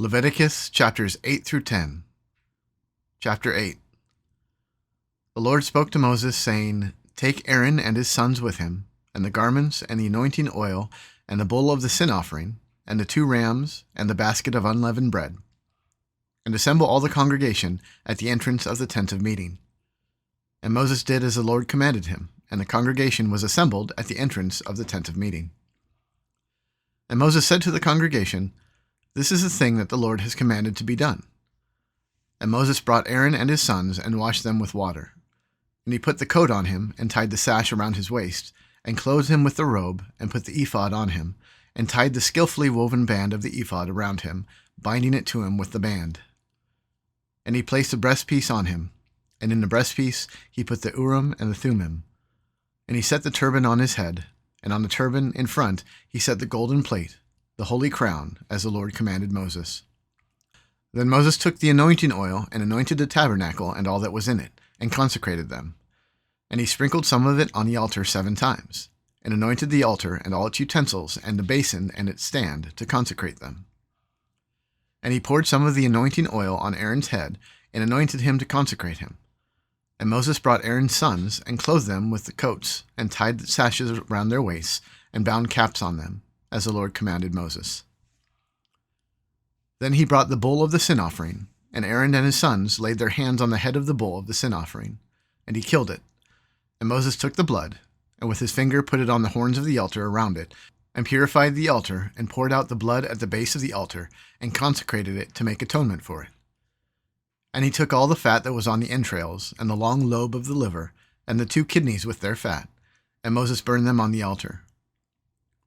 Leviticus chapters 8 through 10. Chapter 8. The Lord spoke to Moses, saying, Take Aaron and his sons with him, and the garments, and the anointing oil, and the bull of the sin offering, and the 2 rams, and the basket of unleavened bread, and assemble all the congregation at the entrance of the tent of meeting. And Moses did as the Lord commanded him, and the congregation was assembled at the entrance of the tent of meeting. And Moses said to the congregation, This is the thing that the Lord has commanded to be done. And Moses brought Aaron and his sons and washed them with water. And he put the coat on him, and tied the sash around his waist, and clothed him with the robe, and put the ephod on him, and tied the skillfully woven band of the ephod around him, binding it to him with the band. And he placed a breastpiece on him, and in the breastpiece he put the Urim and the Thummim. And he set the turban on his head, and on the turban in front he set the golden plate, the holy crown, as the Lord commanded Moses. Then Moses took the anointing oil and anointed the tabernacle and all that was in it, and consecrated them. And he sprinkled some of it on the altar 7 times, and anointed the altar and all its utensils and the basin and its stand to consecrate them. And he poured some of the anointing oil on Aaron's head, and anointed him to consecrate him. And Moses brought Aaron's sons, and clothed them with the coats, and tied the sashes round their waists, and bound caps on them, as the Lord commanded Moses. Then he brought the bull of the sin offering, and Aaron and his sons laid their hands on the head of the bull of the sin offering, and he killed it. And Moses took the blood, and with his finger put it on the horns of the altar around it, and purified the altar, and poured out the blood at the base of the altar, and consecrated it to make atonement for it. And he took all the fat that was on the entrails, and the long lobe of the liver, and the 2 kidneys with their fat, and Moses burned them on the altar.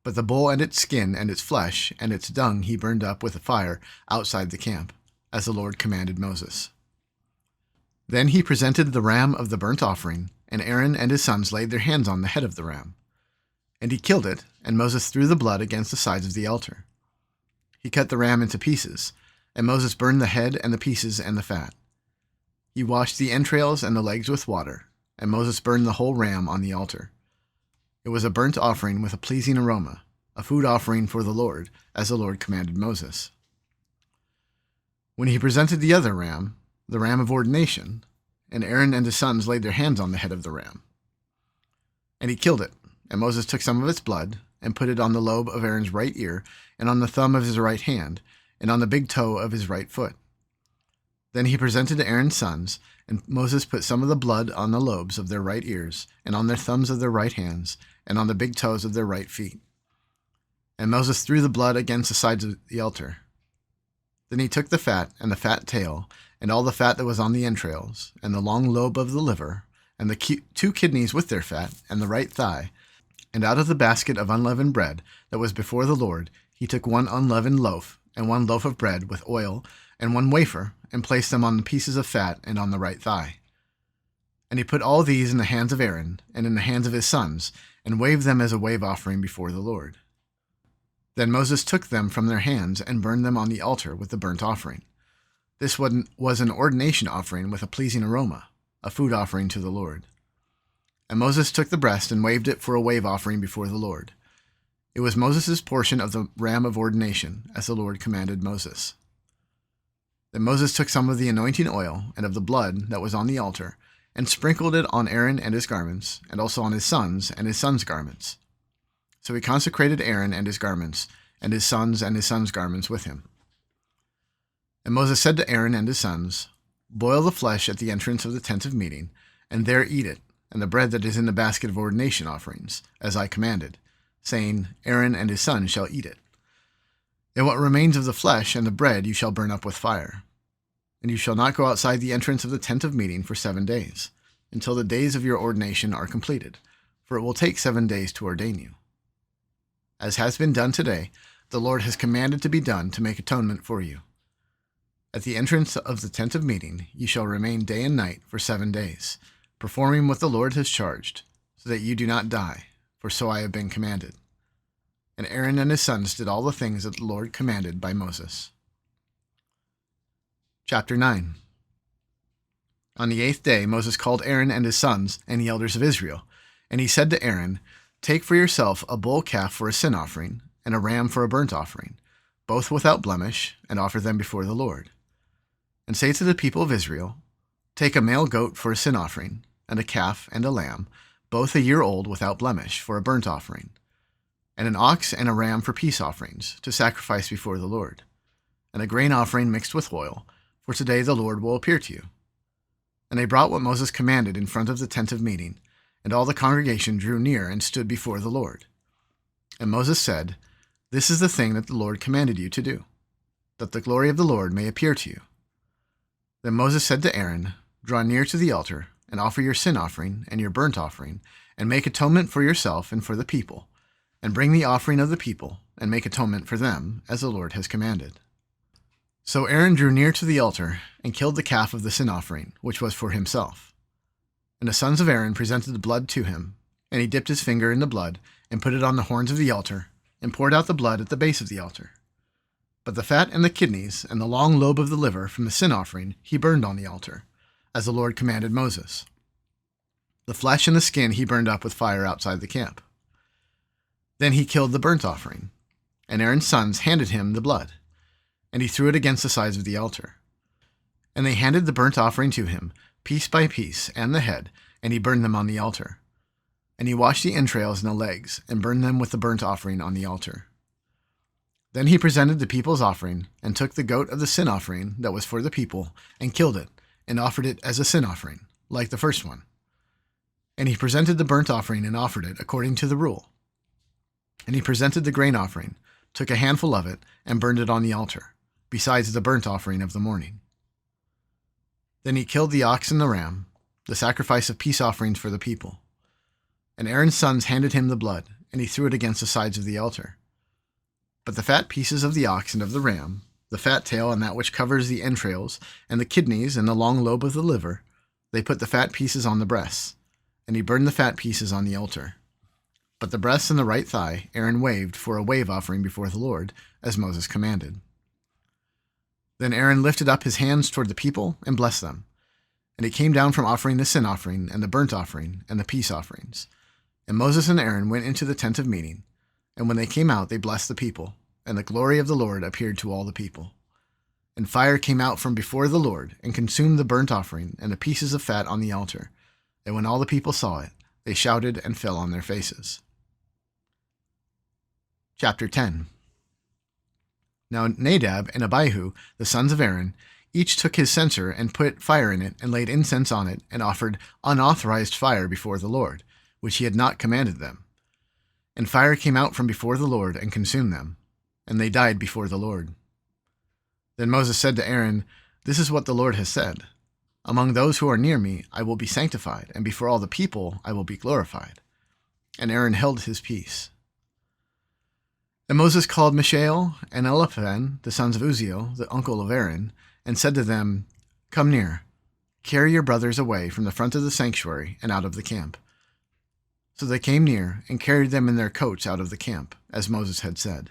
But the bull and its skin and its flesh and its dung he burned up with a fire outside the camp, as the Lord commanded Moses. Then he presented the ram of the burnt offering, and Aaron and his sons laid their hands on the head of the ram. And he killed it, and Moses threw the blood against the sides of the altar. He cut the ram into pieces, and Moses burned the head and the pieces and the fat. He washed the entrails and the legs with water, and Moses burned the whole ram on the altar. It was a burnt offering with a pleasing aroma, a food offering for the Lord, as the Lord commanded Moses. When he presented the other ram, the ram of ordination, and Aaron and his sons laid their hands on the head of the ram. And he killed it, and Moses took some of its blood, and put it on the lobe of Aaron's right ear, and on the thumb of his right hand, and on the big toe of his right foot. Then he presented to Aaron's sons, and Moses put some of the blood on the lobes of their right ears, and on their thumbs of their right hands, and on the big toes of their right feet. And Moses threw the blood against the sides of the altar. Then he took the fat, and the fat tail, and all the fat that was on the entrails, and the long lobe of the liver, and the 2 kidneys with their fat, and the right thigh, and out of the basket of unleavened bread that was before the Lord, he took 1 unleavened loaf, and 1 loaf of bread with oil, and 1 wafer, and placed them on the pieces of fat and on the right thigh. And he put all these in the hands of Aaron, and in the hands of his sons, and waved them as a wave offering before the Lord. Then Moses took them from their hands, and burned them on the altar with the burnt offering. This was an ordination offering with a pleasing aroma, a food offering to the Lord. And Moses took the breast, and waved it for a wave offering before the Lord. It was Moses' portion of the ram of ordination, as the Lord commanded Moses. Then Moses took some of the anointing oil and of the blood that was on the altar, and sprinkled it on Aaron and his garments, and also on his sons and his sons' garments. So he consecrated Aaron and his garments, and his sons' garments with him. And Moses said to Aaron and his sons, Boil the flesh at the entrance of the tent of meeting, and there eat it, and the bread that is in the basket of ordination offerings, as I commanded, saying, Aaron and his sons shall eat it. And what remains of the flesh and the bread you shall burn up with fire. And you shall not go outside the entrance of the tent of meeting for 7 days, until the days of your ordination are completed, for it will take 7 days to ordain you. As has been done today, the Lord has commanded to be done to make atonement for you. At the entrance of the tent of meeting you shall remain day and night for 7 days, performing what the Lord has charged, so that you do not die, for so I have been commanded. And Aaron and his sons did all the things that the Lord commanded by Moses. Chapter 9. On the 8th day Moses called Aaron and his sons and the elders of Israel, and he said to Aaron, Take for yourself a bull calf for a sin offering, and a ram for a burnt offering, both without blemish, and offer them before the Lord. And say to the people of Israel, take a male goat for a sin offering, and a calf and a lamb, both a year old without blemish, for a burnt offering, and an ox and a ram for peace offerings, to sacrifice before the Lord, and a grain offering mixed with oil, for today the Lord will appear to you. And they brought what Moses commanded in front of the tent of meeting, and all the congregation drew near and stood before the Lord. And Moses said, this is the thing that the Lord commanded you to do, that the glory of the Lord may appear to you. Then Moses said to Aaron, draw near to the altar, and offer your sin offering and your burnt offering, and make atonement for yourself and for the people, and bring the offering of the people, and make atonement for them, as the Lord has commanded. So Aaron drew near to the altar, and killed the calf of the sin offering, which was for himself. And the sons of Aaron presented the blood to him, and he dipped his finger in the blood, and put it on the horns of the altar, and poured out the blood at the base of the altar. But the fat and the kidneys, and the long lobe of the liver from the sin offering, he burned on the altar, as the Lord commanded Moses. The flesh and the skin he burned up with fire outside the camp. Then he killed the burnt offering, and Aaron's sons handed him the blood, and he threw it against the sides of the altar. And they handed the burnt offering to him, piece by piece, and the head, and he burned them on the altar. And he washed the entrails and the legs, and burned them with the burnt offering on the altar. Then he presented the people's offering, and took the goat of the sin offering that was for the people, and killed it, and offered it as a sin offering, like the first one. And he presented the burnt offering and offered it according to the rule. And he presented the grain offering, took a handful of it, and burned it on the altar, besides the burnt offering of the morning. Then he killed the ox and the ram, the sacrifice of peace offerings for the people. And Aaron's sons handed him the blood, and he threw it against the sides of the altar. But the fat pieces of the ox and of the ram, the fat tail and that which covers the entrails, and the kidneys and the long lobe of the liver, they put the fat pieces on the breasts, and he burned the fat pieces on the altar. But the breast and the right thigh Aaron waved for a wave offering before the Lord, as Moses commanded. Then Aaron lifted up his hands toward the people and blessed them. And he came down from offering the sin offering and the burnt offering and the peace offerings. And Moses and Aaron went into the tent of meeting, and when they came out they blessed the people, and the glory of the Lord appeared to all the people. And fire came out from before the Lord, and consumed the burnt offering and the pieces of fat on the altar. And when all the people saw it, they shouted and fell on their faces. Chapter 10. Now Nadab and Abihu, the sons of Aaron, each took his censer and put fire in it and laid incense on it and offered unauthorized fire before the Lord, which he had not commanded them. And fire came out from before the Lord and consumed them, and they died before the Lord. Then Moses said to Aaron, this is what the Lord has said. Among those who are near me I will be sanctified, and before all the people I will be glorified. And Aaron held his peace. And Moses called Mishael and Eliphan, the sons of Uzziel, the uncle of Aaron, and said to them, come near, carry your brothers away from the front of the sanctuary and out of the camp. So they came near and carried them in their coats out of the camp, as Moses had said.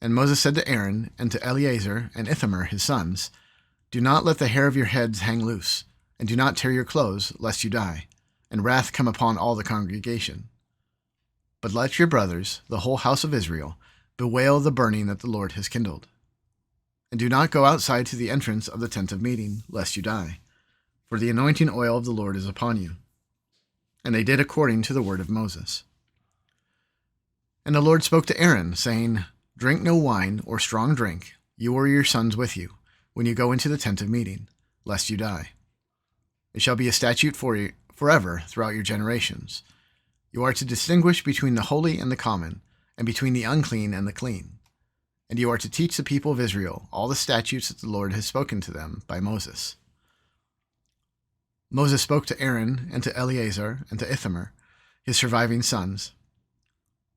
And Moses said to Aaron and to Eleazar and Ithamar his sons, do not let the hair of your heads hang loose, and do not tear your clothes, lest you die, and wrath come upon all the congregation. But let your brothers, the whole house of Israel, bewail the burning that the Lord has kindled. And do not go outside to the entrance of the tent of meeting, lest you die, for the anointing oil of the Lord is upon you. And they did according to the word of Moses. And the Lord spoke to Aaron, saying, drink no wine or strong drink, you or your sons with you, when you go into the tent of meeting, lest you die. It shall be a statute for you forever throughout your generations. You are to distinguish between the holy and the common, and between the unclean and the clean. And you are to teach the people of Israel all the statutes that the Lord has spoken to them by Moses. Moses spoke to Aaron and to Eleazar and to Ithamar, his surviving sons.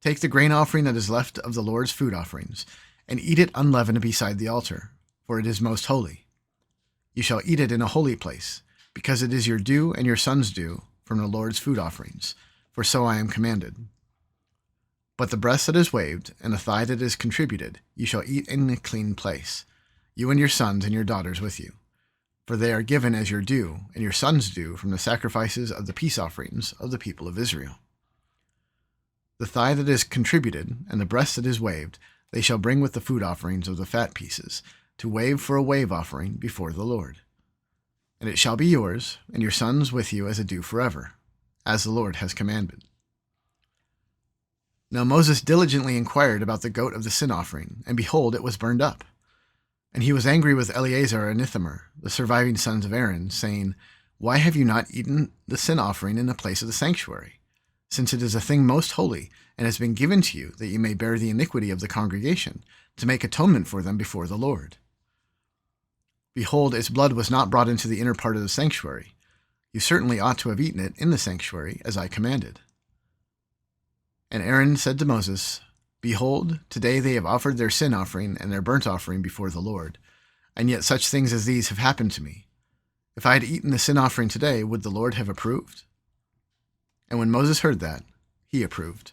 Take the grain offering that is left of the Lord's food offerings, and eat it unleavened beside the altar, for it is most holy. You shall eat it in a holy place, because it is your due and your son's due from the Lord's food offerings, for so I am commanded. But the breast that is waved, and the thigh that is contributed, you shall eat in a clean place, you and your sons and your daughters with you. For they are given as your due, and your sons' due from the sacrifices of the peace offerings of the people of Israel. The thigh that is contributed, and the breast that is waved, they shall bring with the food offerings of the fat pieces, to wave for a wave offering before the Lord. And it shall be yours, and your sons with you as a due forever, as the Lord has commanded. Now Moses diligently inquired about the goat of the sin offering, and behold, it was burned up. And he was angry with Eleazar and Ithamar, the surviving sons of Aaron, saying, Why have you not eaten the sin offering in the place of the sanctuary? Since it is a thing most holy, and has been given to you, that you may bear the iniquity of the congregation, to make atonement for them before the Lord. Behold, its blood was not brought into the inner part of the sanctuary. You certainly ought to have eaten it in the sanctuary, as I commanded. And Aaron said to Moses, Behold, today they have offered their sin offering and their burnt offering before the Lord, and yet such things as these have happened to me. If I had eaten the sin offering today, would the Lord have approved? And when Moses heard that, he approved.